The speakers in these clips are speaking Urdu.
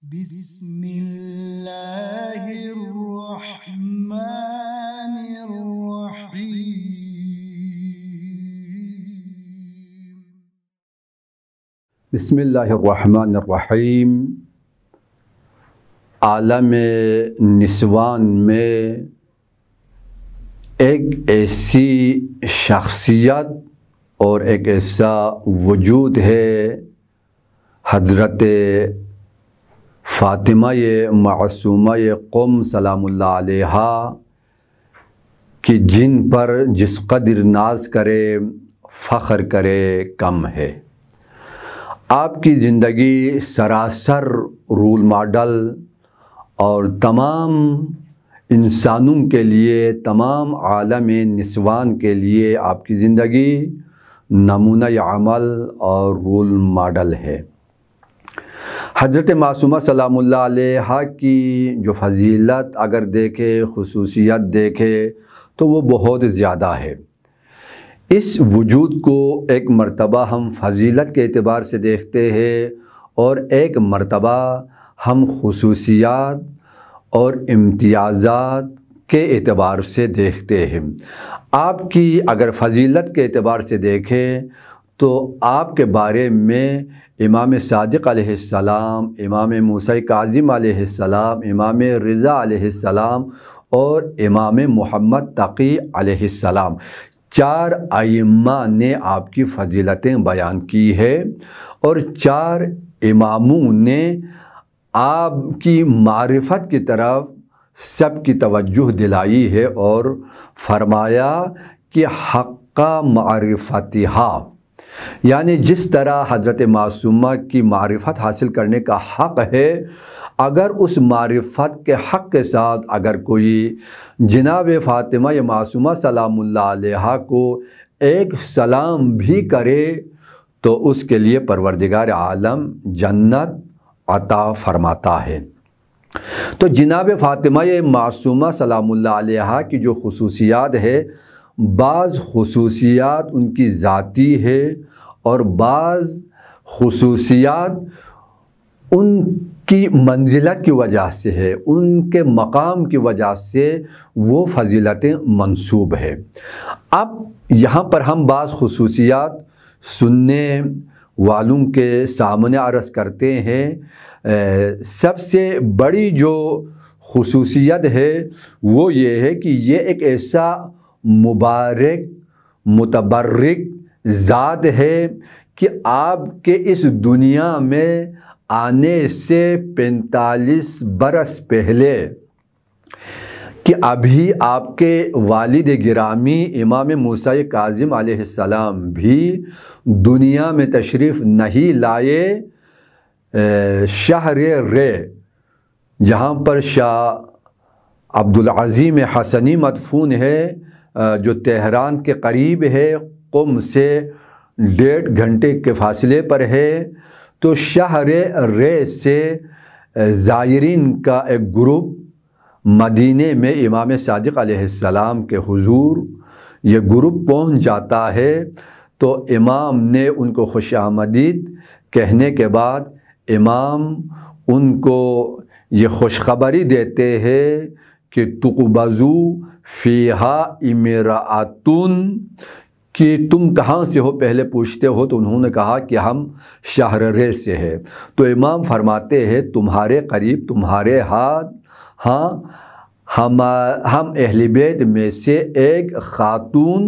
بسم اللہ الرحمن الرحیم۔ بسم اللہ الرحمن الرحیم۔ عالم نسوان میں ایک ایسی شخصیت اور ایک ایسا وجود ہے حضرت فاطمہ معصومہ قم سلام اللہ علیہا کہ جن پر جس قدر ناز کرے فخر کرے کم ہے۔ آپ کی زندگی سراسر رول ماڈل اور تمام انسانوں کے لیے، تمام عالم نسوان کے لیے آپ کی زندگی نمونہ عمل اور رول ماڈل ہے۔ حضرت معصومہ سلام اللہ علیہا کی جو فضیلت اگر دیکھے، خصوصیت دیکھے تو وہ بہت زیادہ ہے۔ اس وجود کو ایک مرتبہ ہم فضیلت کے اعتبار سے دیکھتے ہیں اور ایک مرتبہ ہم خصوصیات اور امتیازات کے اعتبار سے دیکھتے ہیں۔ آپ کی اگر فضیلت کے اعتبار سے دیکھیں تو آپ کے بارے میں امام صادق علیہ السلام، امام موسیٰ کاظم علیہ السلام، امام رضا علیہ السلام اور امام محمد تقی علیہ السلام، 4 ائمہ نے آپ کی فضیلتیں بیان کی ہے اور 4 اماموں نے آپ کی معرفت کی طرف سب کی توجہ دلائی ہے اور فرمایا کہ حق معرفتہا، یعنی جس طرح حضرت معصومہ کی معرفت حاصل کرنے کا حق ہے، اگر اس معرفت کے حق کے ساتھ اگر کوئی جناب فاطمہ معصومہ سلام اللہ علیہا کو ایک سلام بھی کرے تو اس کے لیے پروردگار عالم جنت عطا فرماتا ہے۔ تو جناب فاطمہ معصومہ سلام اللہ علیہا کی جو خصوصیات ہے، بعض خصوصیات ان کی ذاتی ہے اور بعض خصوصیات ان کی منزلت کی وجہ سے ہے، ان کے مقام کی وجہ سے وہ فضیلتیں منسوب ہے۔ اب یہاں پر ہم بعض خصوصیات سننے والوں کے سامنے عرض کرتے ہیں۔ سب سے بڑی جو خصوصیت ہے وہ یہ ہے کہ یہ ایک ایسا مبارک متبرک ذات ہے کہ آپ کے اس دنیا میں آنے سے 45 برس پہلے کہ ابھی آپ کے والد گرامی امام موسیٰ کاظم علیہ السلام بھی دنیا میں تشریف نہیں لائے، شہر رے جہاں پر شاہ عبدالعظیم حسنی مدفون ہے، جو تہران کے قریب ہے، قم سے 1.5 گھنٹے کے فاصلے پر ہے، تو شہر رے سے زائرین کا ایک گروپ مدینے میں امام صادق علیہ السلام کے حضور یہ گروپ پہنچ جاتا ہے۔ تو امام نے ان کو خوش آمدید کہنے کے بعد امام ان کو یہ خوشخبری دیتے ہیں کہ تقبضو فیہا امرأتن، کہ تم کہاں سے ہو پہلے پوچھتے ہو، تو انہوں نے کہا کہ ہم شہر رے سے ہے۔ تو امام فرماتے ہیں تمہارے قریب، تمہارے ہاتھ، ہاں ہم اہل بیت میں سے ایک خاتون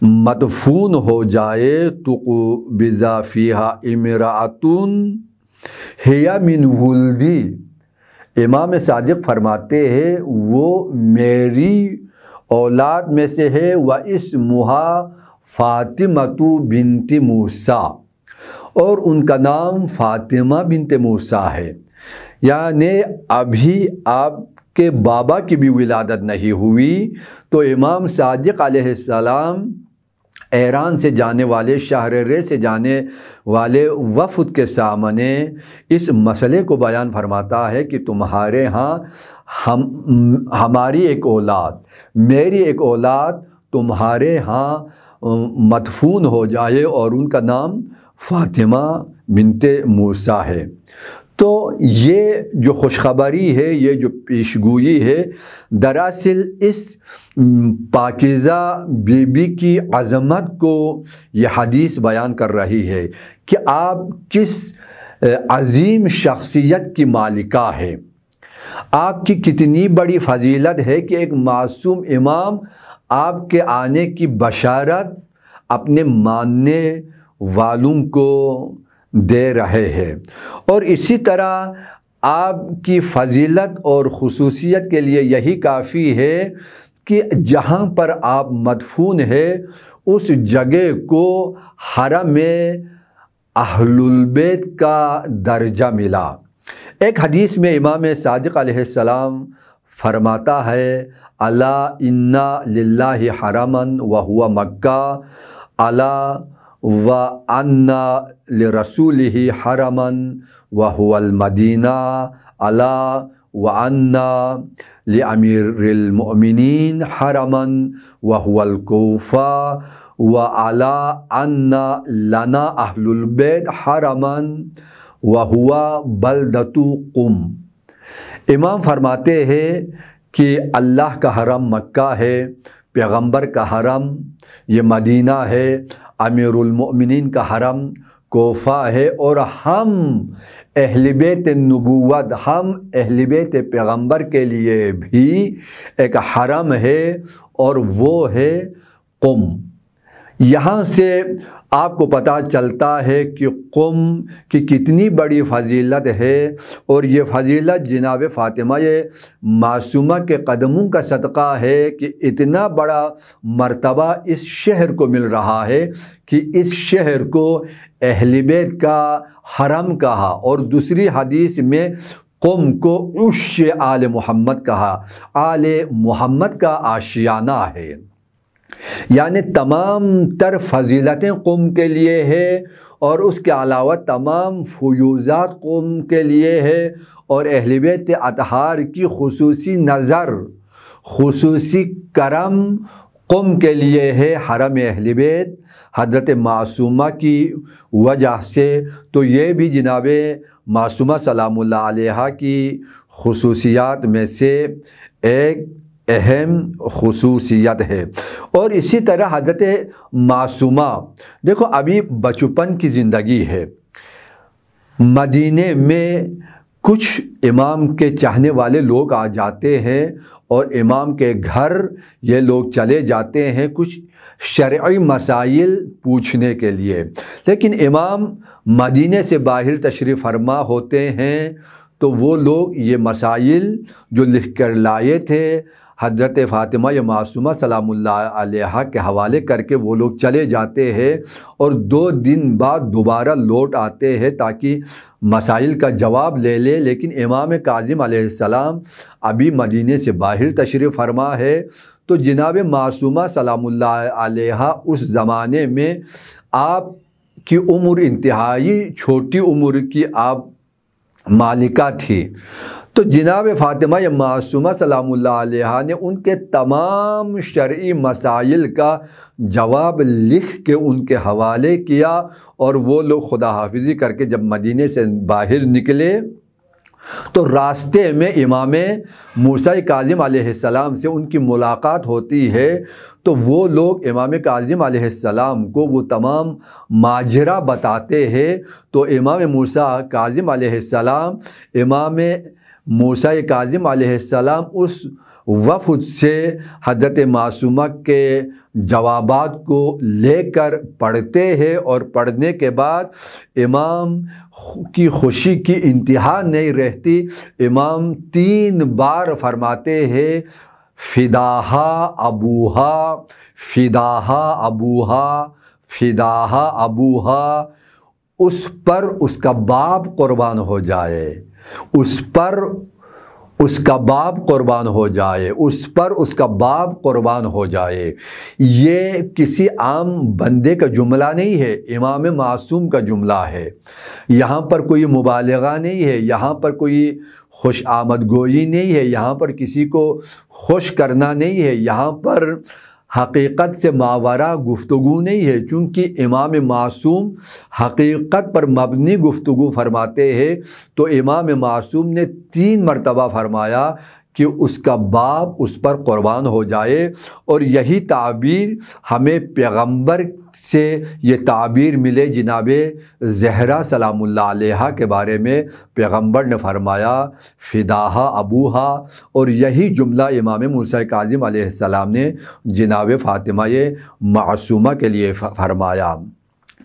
مدفون ہو جائے، تقبض فیہا امرأتن ہی من ولدی، امام صادق فرماتے ہیں وہ میری اولاد میں سے ہے، واسمہا فاطمۃ بنت موسیٰ، اور ان کا نام فاطمہ بنت موسیٰ ہے۔ یعنی ابھی آپ کے بابا کی بھی ولادت نہیں ہوئی تو امام صادق علیہ السلام ایران سے جانے والے، شہر رے سے جانے والے وفد کے سامنے اس مسئلے کو بیان فرماتا ہے کہ تمہارے ہاں ہماری ایک اولاد، میری ایک اولاد تمہارے ہاں مدفون ہو جائے اور ان کا نام فاطمہ بنت موسیٰ ہے۔ تو یہ جو خوشخبری ہے، یہ جو پیشگوئی ہے، دراصل اس پاکیزہ بی بی کی عظمت کو یہ حدیث بیان کر رہی ہے کہ آپ کس عظیم شخصیت کی مالکہ ہے، آپ کی کتنی بڑی فضیلت ہے کہ ایک معصوم امام آپ کے آنے کی بشارت اپنے ماننے والوں کو دے رہے ہیں۔ اور اسی طرح آپ کی فضیلت اور خصوصیت کے لیے یہی کافی ہے کہ جہاں پر آپ مدفون ہیں اس جگہ کو حرم اہل البیت کا درجہ ملا۔ ایک حدیث میں امام صادق علیہ السلام فرماتا ہے، الا ان للہ حرما وہو مکہ، الا وان لرسولہ حرما وہو المدینہ، الا وان لامیر المؤمنین حرما وہو الکوفہ، وعلا ان لنا اہل البیت حرما وہو بلدۃ قم۔ امام فرماتے ہیں کہ اللہ کا حرم مکہ ہے، پیغمبر کا حرم یہ مدینہ ہے، امیر المؤمنین کا حرم کوفہ ہے، اور ہم اہل بیت نبوت، ہم اہل بیت پیغمبر کے لیے بھی ایک حرم ہے اور وہ ہے قم۔ یہاں سے آپ کو پتہ چلتا ہے کہ قم کی کتنی بڑی فضیلت ہے، اور یہ فضیلت جناب فاطمہ معصومہ کے قدموں کا صدقہ ہے کہ اتنا بڑا مرتبہ اس شہر کو مل رہا ہے کہ اس شہر کو اہل بیت کا حرم کہا، اور دوسری حدیث میں قم کو عش آل محمد کہا، آل محمد کا آشیانہ ہے۔ یعنی تمام تر فضیلتیں قم کے لیے ہے، اور اس کے علاوہ تمام فیوزات قم کے لیے ہے، اور اہل بیت اطہار کی خصوصی نظر، خصوصی کرم قم کے لیے ہے، حرم اہل بیت حضرت معصومہ کی وجہ سے۔ تو یہ بھی جناب معصومہ سلام اللہ علیہا کی خصوصیات میں سے ایک اہم خصوصیت ہے۔ اور اسی طرح حضرت معصومہ، دیکھو ابھی بچپن کی زندگی ہے، مدینے میں کچھ امام کے چاہنے والے لوگ آ جاتے ہیں اور امام کے گھر یہ لوگ چلے جاتے ہیں کچھ شرعی مسائل پوچھنے کے لیے، لیکن امام مدینے سے باہر تشریف فرما ہوتے ہیں تو وہ لوگ یہ مسائل جو لکھ کر لائے تھے حضرت فاطمہ معصومہ سلام اللہ علیہا کے حوالے کر کے وہ لوگ چلے جاتے ہیں، اور 2 دن بعد دوبارہ لوٹ آتے ہیں تاکہ مسائل کا جواب لے لے۔ لیکن امام کاظم علیہ السلام ابھی مدینے سے باہر تشریف فرما ہے، تو جناب معصومہ سلام اللہ علیہا اس زمانے میں آپ کی عمر انتہائی چھوٹی عمر کی آپ مالکہ تھی، تو جناب فاطمہ معصومہ سلام اللہ علیہا نے ان کے تمام شرعی مسائل کا جواب لکھ کے ان کے حوالے کیا، اور وہ لوگ خدا حافظی کر کے جب مدینے سے باہر نکلے تو راستے میں امام موسیٰ کاظم علیہ السلام سے ان کی ملاقات ہوتی ہے، تو وہ لوگ امام کاظم علیہ السلام کو وہ تمام ماجرا بتاتے ہیں۔ تو امام موسیٰ کاظم علیہ السلام، امام موسیٰ کاظم علیہ السلام اس وفد سے حضرت معصومہ کے جوابات کو لے کر پڑھتے ہیں، اور پڑھنے کے بعد امام کی خوشی کی انتہا نہیں رہتی۔ امام 3 بار فرماتے ہیں فداہا ابوہا، فداہا ابوہا، فداہا ابوہا، اس پر اس کا باپ قربان ہو جائے، اس پر اس کا باپ قربان ہو جائے، اس پر اس کا باپ قربان ہو جائے۔ یہ کسی عام بندے کا جملہ نہیں ہے، امام معصوم کا جملہ ہے۔ یہاں پر کوئی مبالغہ نہیں ہے، یہاں پر کوئی خوش آمد گوئی نہیں ہے، یہاں پر کسی کو خوش کرنا نہیں ہے، یہاں پر حقیقت سے ماورا گفتگو نہیں ہے، چونکہ امام معصوم حقیقت پر مبنی گفتگو فرماتے ہیں، تو امام معصوم نے 3 مرتبہ فرمایا کہ اس کا باپ اس پر قربان ہو جائے، اور یہی تعبیر ہمیں پیغمبر سے یہ تعبیر ملے جناب زہرا سلام اللہ علیہا کے بارے میں پیغمبر نے فرمایا فداہا ابوہا، اور یہی جملہ امام موسیٰ کاظم علیہ السلام نے جناب فاطمہ معصومہ کے لیے فرمایا۔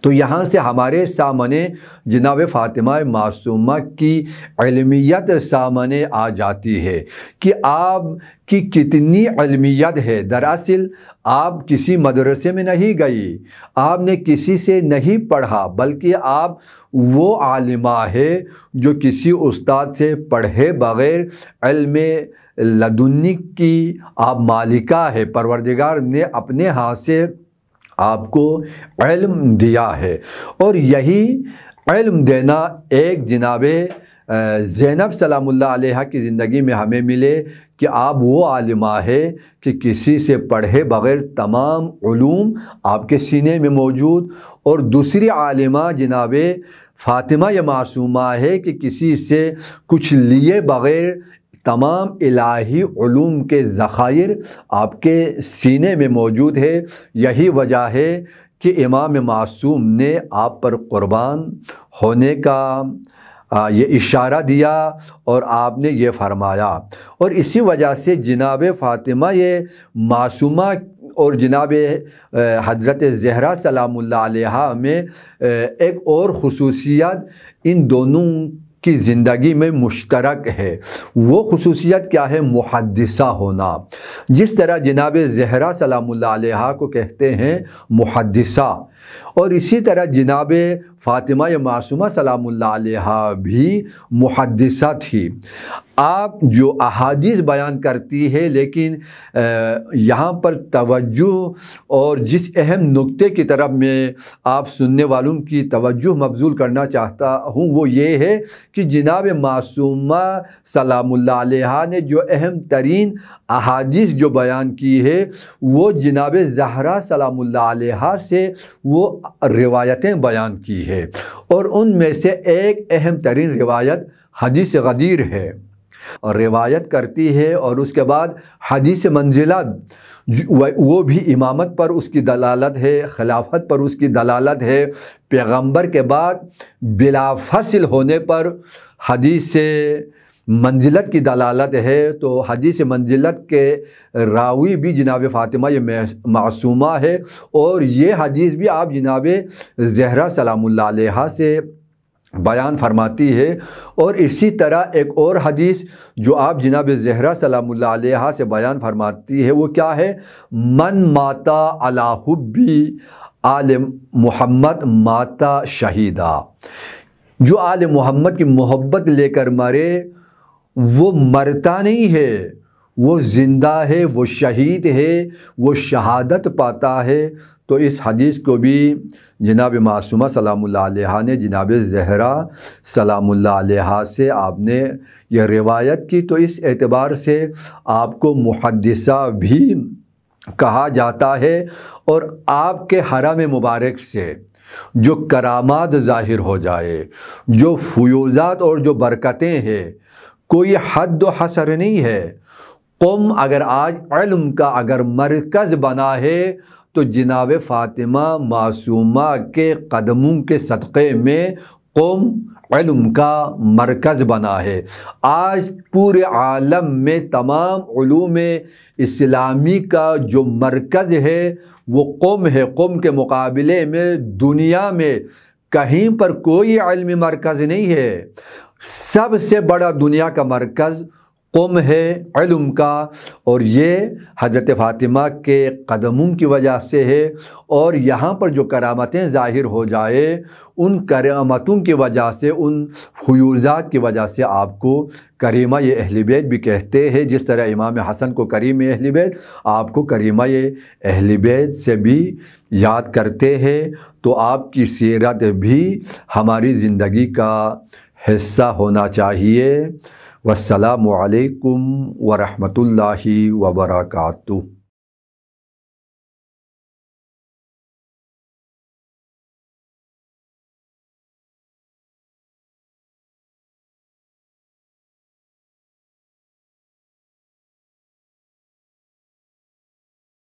تو یہاں سے ہمارے سامنے جناب فاطمہ معصومہ کی علمیت سامنے آ جاتی ہے کہ آپ کی کتنی علمیت ہے۔ دراصل آپ کسی مدرسے میں نہیں گئی، آپ نے کسی سے نہیں پڑھا، بلکہ آپ وہ عالمہ ہے جو کسی استاد سے پڑھے بغیر علم لدنی کی آپ مالکہ ہے۔ پروردگار نے اپنے ہاتھ سے آپ کو علم دیا ہے، اور یہی علم دینا ایک جناب زینب سلام اللہ علیہ کی زندگی میں ہمیں ملے کہ آپ وہ عالمہ ہے کہ کسی سے پڑھے بغیر تمام علوم آپ کے سینے میں موجود، اور دوسری عالمہ جناب فاطمہ معصومہ ہے کہ کسی سے کچھ لیے بغیر تمام الہی علوم کے ذخائر آپ کے سینے میں موجود ہے۔ یہی وجہ ہے کہ امام معصوم نے آپ پر قربان ہونے کا یہ اشارہ دیا، اور آپ نے یہ فرمایا، اور اسی وجہ سے جناب فاطمہ معصومہ اور جناب حضرت زہرا سلام اللہ علیہا میں ایک اور خصوصیت ان دونوں کی زندگی میں مشترک ہے۔ وہ خصوصیت کیا ہے؟ محدثہ ہونا۔ جس طرح جناب زہرا سلام اللہ علیہا کو کہتے ہیں محدثہ، اور اسی طرح جناب فاطمہ معصومہ سلام اللہ علیہا بھی محدثہ تھی۔ آپ جو احادیث بیان کرتی ہے، لیکن یہاں پر توجہ اور جس اہم نقطے کی طرف میں آپ سننے والوں کی توجہ مبذول کرنا چاہتا ہوں وہ یہ ہے کہ جناب معصومہ سلام اللہ علیہا نے جو اہم ترین احادیث جو بیان کی ہے وہ جناب زہرا سلام اللہ علیہا سے وہ روایتیں بیان کی ہے، اور ان میں سے ایک اہم ترین روایت حدیث غدیر ہے، اور روایت کرتی ہے، اور اس کے بعد حدیث منزلت وہ بھی امامت پر اس کی دلالت ہے، خلافت پر اس کی دلالت ہے، پیغمبر کے بعد بلا فصل ہونے پر حدیث منزلت کی دلالت ہے۔ تو حدیث منزلت کے راوی بھی جناب فاطمہ معصومہ ہے، اور یہ حدیث بھی آپ جناب زہرا سلام اللہ علیہا سے بیان فرماتی ہے۔ اور اسی طرح ایک اور حدیث جو آپ جناب زہرا سلام اللہ علیہا سے بیان فرماتی ہے وہ کیا ہے؟ من ماتا علی حبی آل محمد ماتا شہیدا، جو آل محمد کی محبت لے کر مرے وہ مرتا نہیں ہے، وہ زندہ ہے، وہ شہید ہے، وہ شہادت پاتا ہے۔ تو اس حدیث کو بھی جناب معصومہ سلام اللہ علیہا نے جناب زہرا سلام اللہ علیہا سے آپ نے یہ روایت کی، تو اس اعتبار سے آپ کو محدثہ بھی کہا جاتا ہے۔ اور آپ کے حرم مبارک سے جو کرامات ظاہر ہو جائے، جو فیوزات اور جو برکتیں ہیں، کوئی حد و حصر نہیں ہے۔ قم اگر آج علم کا اگر مرکز بنا ہے تو جناب فاطمہ معصومہ کے قدموں کے صدقے میں قم علم کا مرکز بنا ہے۔ آج پورے عالم میں تمام علوم اسلامی کا جو مرکز ہے وہ قم ہے۔ قم کے مقابلے میں دنیا میں کہیں پر کوئی علمی مرکز نہیں ہے۔ سب سے بڑا دنیا کا مرکز قم ہے علم کا، اور یہ حضرت فاطمہ کے قدموں کی وجہ سے ہے۔ اور یہاں پر جو کرامتیں ظاہر ہو جائے ان کرامتوں کی وجہ سے، ان فیوزات کی وجہ سے آپ کو کریمہ اہل بیت بھی کہتے ہیں۔ جس طرح امام حسن کو کریم اہل بیت، آپ کو کریمہ اہل بیت سے بھی یاد کرتے ہیں۔ تو آپ کی سیرت بھی ہماری زندگی کا حصہ ہونا چاہیے۔ والسلام علیکم ورحمۃ اللہ وبرکاتہ۔